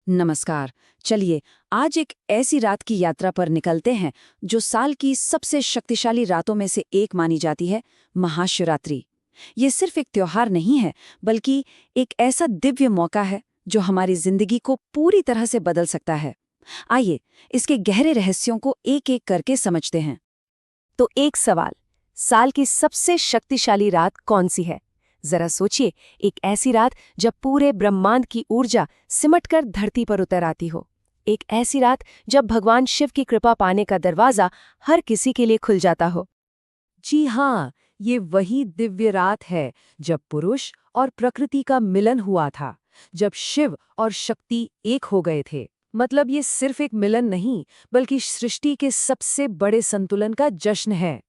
नमस्कार। चलिए आज एक ऐसी रात की यात्रा पर निकलते हैं जो साल की सबसे शक्तिशाली रातों में से एक मानी जाती है, महाशिवरात्रि। ये सिर्फ एक त्योहार नहीं है, बल्कि एक ऐसा दिव्य मौका है जो हमारी जिंदगी को पूरी तरह से बदल सकता है। आइए इसके गहरे रहस्यों को एक एक करके समझते हैं। तो एक सवाल, साल की सबसे शक्तिशाली रात कौन सी है? जरा सोचिए, एक ऐसी रात जब पूरे ब्रह्मांड की ऊर्जा सिमटकर धरती पर उतर आती हो। एक ऐसी रात जब भगवान शिव की कृपा पाने का दरवाजा हर किसी के लिए खुल जाता हो। जी हाँ, ये वही दिव्य रात है जब पुरुष और प्रकृति का मिलन हुआ था, जब शिव और शक्ति एक हो गए थे। मतलब ये सिर्फ एक मिलन नहीं, बल्कि सृष्टि के सबसे बड़े संतुलन का जश्न है।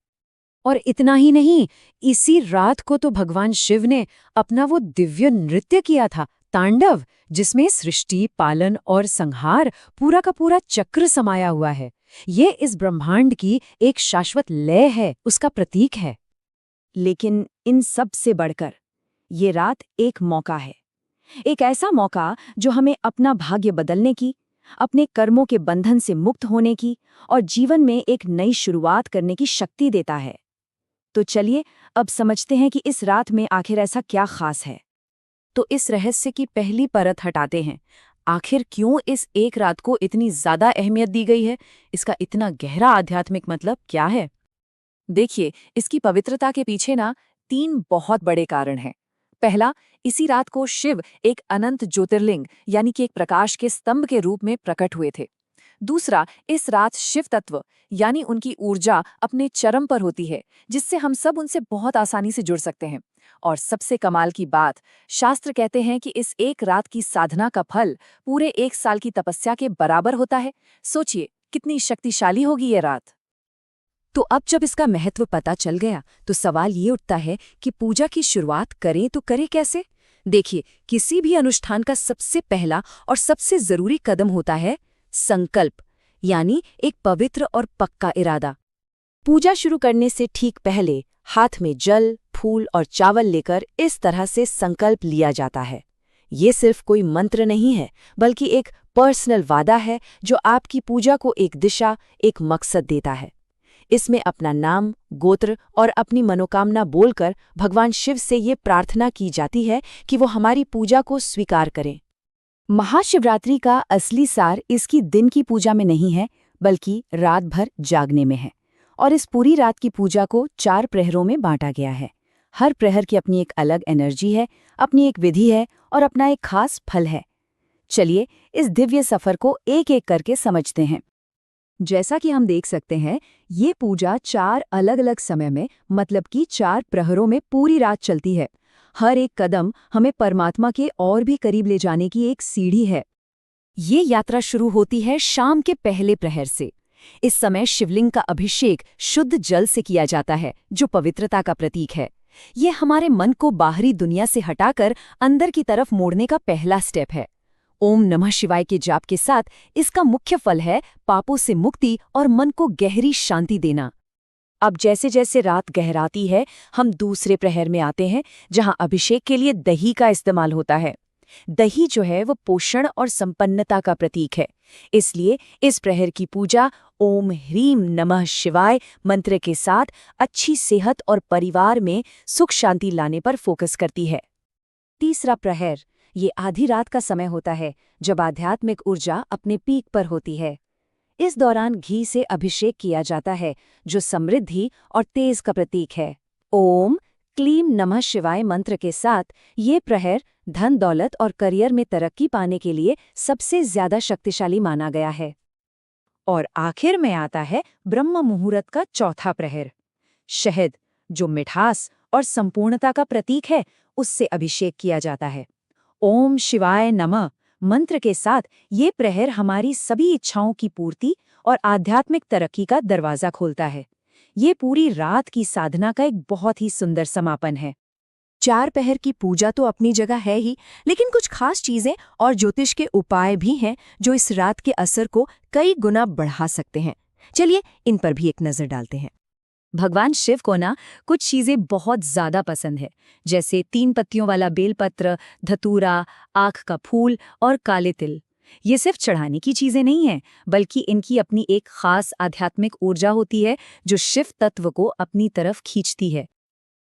और इतना ही नहीं, इसी रात को तो भगवान शिव ने अपना वो दिव्य नृत्य किया था, तांडव, जिसमें सृष्टि, पालन और संहार पूरा का पूरा चक्र समाया हुआ है। ये इस ब्रह्मांड की एक शाश्वत लय है, उसका प्रतीक है। लेकिन इन सब से बढ़कर ये रात एक मौका है। एक ऐसा मौका जो हमें अपना भाग्य बदलने की, अपने कर्मों के बंधन से मुक्त होने की और जीवन में एक नई शुरुआत करने की शक्ति देता है। तो चलिए अब समझते हैं कि इस रात में आखिर ऐसा क्या खास है। तो इस रहस्य की पहली परत हटाते हैं। आखिर क्यों इस एक रात को इतनी ज्यादा अहमियत दी गई है? इसका इतना गहरा आध्यात्मिक मतलब क्या है? देखिए, इसकी पवित्रता के पीछे ना 3 बहुत बड़े कारण हैं। पहला, इसी रात को शिव एक अनंत ज्योतिर्लिंग यानी कि एक प्रकाश के स्तंभ के रूप में प्रकट हुए थे। दूसरा, इस रात शिव तत्व यानी उनकी ऊर्जा अपने चरम पर होती है, जिससे हम सब उनसे बहुत आसानी से जुड़ सकते हैं। और सबसे कमाल की बात, शास्त्र कहते हैं कि इस एक रात की साधना का फल पूरे 1 साल की तपस्या के बराबर होता है। सोचिए कितनी शक्तिशाली होगी ये रात। तो अब जब इसका महत्व पता चल गया, तो सवाल ये उठता है कि पूजा की शुरुआत करें तो करें कैसे? देखिए, किसी भी अनुष्ठान का सबसे पहला और सबसे जरूरी कदम होता है संकल्प, यानी एक पवित्र और पक्का इरादा। पूजा शुरू करने से ठीक पहले हाथ में जल, फूल और चावल लेकर इस तरह से संकल्प लिया जाता है। ये सिर्फ कोई मंत्र नहीं है, बल्कि एक पर्सनल वादा है जो आपकी पूजा को एक दिशा, एक मकसद देता है। इसमें अपना नाम, गोत्र और अपनी मनोकामना बोलकर भगवान शिव से ये प्रार्थना की जाती है कि वो हमारी पूजा को स्वीकार करें। महाशिवरात्रि का असली सार इसकी दिन की पूजा में नहीं है, बल्कि रात भर जागने में है। और इस पूरी रात की पूजा को 4 प्रहरों में बांटा गया है। हर प्रहर की अपनी एक अलग एनर्जी है, अपनी एक विधि है और अपना एक खास फल है। चलिए इस दिव्य सफर को एक एक करके समझते हैं। जैसा कि हम देख सकते हैं, ये पूजा 4 अलग-अलग समय में, मतलब कि 4 प्रहरों में पूरी रात चलती है। हर एक कदम हमें परमात्मा के और भी करीब ले जाने की एक सीढ़ी है। ये यात्रा शुरू होती है शाम के पहले प्रहर से। इस समय शिवलिंग का अभिषेक शुद्ध जल से किया जाता है, जो पवित्रता का प्रतीक है। ये हमारे मन को बाहरी दुनिया से हटाकर अंदर की तरफ मोड़ने का पहला स्टेप है। ओम नमः शिवाय के जाप के साथ इसका मुख्य फल है पापों से मुक्ति और मन को गहरी शांति देना। अब जैसे जैसे रात गहराती है, हम दूसरे प्रहर में आते हैं, जहां अभिषेक के लिए दही का इस्तेमाल होता है। दही जो है वो पोषण और संपन्नता का प्रतीक है। इसलिए इस प्रहर की पूजा ओम ह्रीम नमः शिवाय मंत्र के साथ अच्छी सेहत और परिवार में सुख शांति लाने पर फोकस करती है। तीसरा प्रहर, ये आधी रात का समय होता है, जब आध्यात्मिक ऊर्जा अपने पीक पर होती है। इस दौरान घी से अभिषेक किया जाता है, जो समृद्धि और तेज का प्रतीक है। ओम क्लीम नमः शिवाय मंत्र के साथ ये प्रहर धन दौलत और करियर में तरक्की पाने के लिए सबसे ज्यादा शक्तिशाली माना गया है। और आखिर में आता है ब्रह्म मुहूर्त का चौथा प्रहर। शहद, जो मिठास और संपूर्णता का प्रतीक है, उससे अभिषेक किया जाता है। ओम शिवाय नमः मंत्र के साथ ये प्रहर हमारी सभी इच्छाओं की पूर्ति और आध्यात्मिक तरक्की का दरवाजा खोलता है। ये पूरी रात की साधना का एक बहुत ही सुंदर समापन है। 4 पहर की पूजा तो अपनी जगह है ही, लेकिन कुछ खास चीजें और ज्योतिष के उपाय भी हैं जो इस रात के असर को कई गुना बढ़ा सकते हैं। चलिए इन पर भी एक नजर डालते हैं। भगवान शिव को ना कुछ चीजें बहुत ज्यादा पसंद है, जैसे 3 पत्तियों वाला बेलपत्र, धतूरा, आँख का फूल और काले तिल। ये सिर्फ चढ़ाने की चीजें नहीं हैं, बल्कि इनकी अपनी एक खास आध्यात्मिक ऊर्जा होती है जो शिव तत्व को अपनी तरफ खींचती है।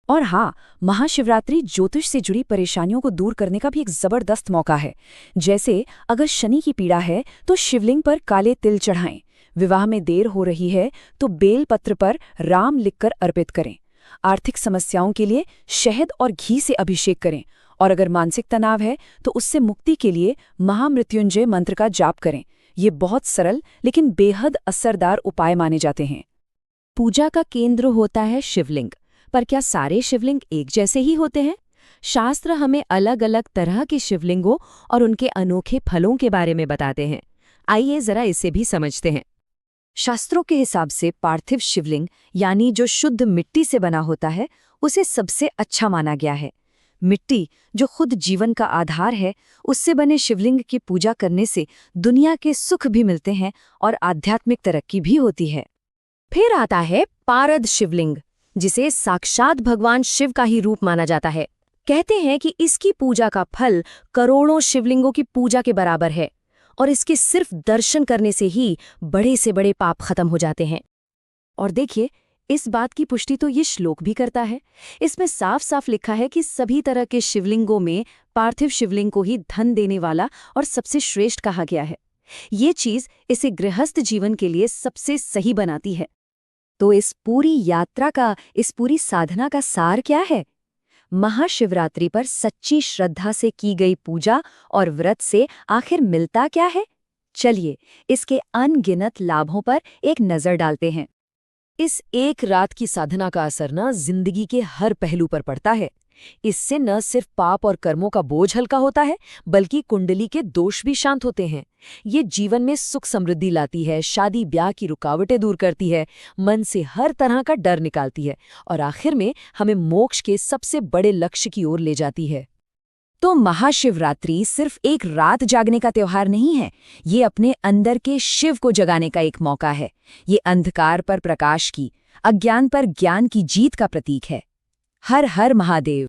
और हाँ, महाशिवरात्रि ज्योतिष से जुड़ी परेशानियों को दूर करने का भी एक जबरदस्त मौका है। जैसे अगर शनि की पीड़ा है तो शिवलिंग पर काले तिल चढ़ाएं, विवाह में देर हो रही है तो बेल पत्र पर राम लिखकर अर्पित करें, आर्थिक समस्याओं के लिए शहद और घी से अभिषेक करें, और अगर मानसिक तनाव है तो उससे मुक्ति के लिए महामृत्युंजय मंत्र का जाप करें। ये बहुत सरल लेकिन बेहद असरदार उपाय माने जाते हैं। पूजा का केंद्र होता है शिवलिंग, पर क्या सारे शिवलिंग एक जैसे ही होते हैं? शास्त्र हमें अलग अलग तरह के शिवलिंगों और उनके अनोखे फलों के बारे में बताते हैं। आइए जरा इसे भी समझते हैं। शास्त्रों के हिसाब से पार्थिव शिवलिंग, यानी जो शुद्ध मिट्टी से बना होता है, उसे सबसे अच्छा माना गया है। मिट्टी, जो खुद जीवन का आधार है, उससे बने शिवलिंग की पूजा करने से दुनिया के सुख भी मिलते हैं और आध्यात्मिक तरक्की भी होती है। फिर आता है पारद शिवलिंग, जिसे साक्षात भगवान शिव का ही रूप माना जाता है। कहते हैं कि इसकी पूजा का फल करोड़ों शिवलिंगों की पूजा के बराबर है, और इसके सिर्फ दर्शन करने से ही बड़े से बड़े पाप खत्म हो जाते हैं। और देखिए, इस बात की पुष्टि तो ये श्लोक भी करता है। इसमें साफ साफ लिखा है कि सभी तरह के शिवलिंगों में पार्थिव शिवलिंग को ही धन देने वाला और सबसे श्रेष्ठ कहा गया है। ये चीज इसे गृहस्थ जीवन के लिए सबसे सही बनाती है। तो इस पूरी यात्रा का, इस पूरी साधना का सार क्या है? महाशिवरात्रि पर सच्ची श्रद्धा से की गई पूजा और व्रत से आखिर मिलता क्या है? चलिए इसके अनगिनत लाभों पर एक नजर डालते हैं। इस एक रात की साधना का असर न जिंदगी के हर पहलू पर पड़ता है। इससे न सिर्फ पाप और कर्मों का बोझ हल्का होता है, बल्कि कुंडली के दोष भी शांत होते हैं। ये जीवन में सुख समृद्धि लाती है, शादी ब्याह की रुकावटें दूर करती है, मन से हर तरह का डर निकालती है, और आखिर में हमें मोक्ष के सबसे बड़े लक्ष्य की ओर ले जाती है। तो महाशिवरात्रि सिर्फ एक रात जागने का त्योहार नहीं है, ये अपने अंदर के शिव को जगाने का एक मौका है। ये अंधकार पर प्रकाश की, अज्ञान पर ज्ञान की जीत का प्रतीक है। हर हर महादेव।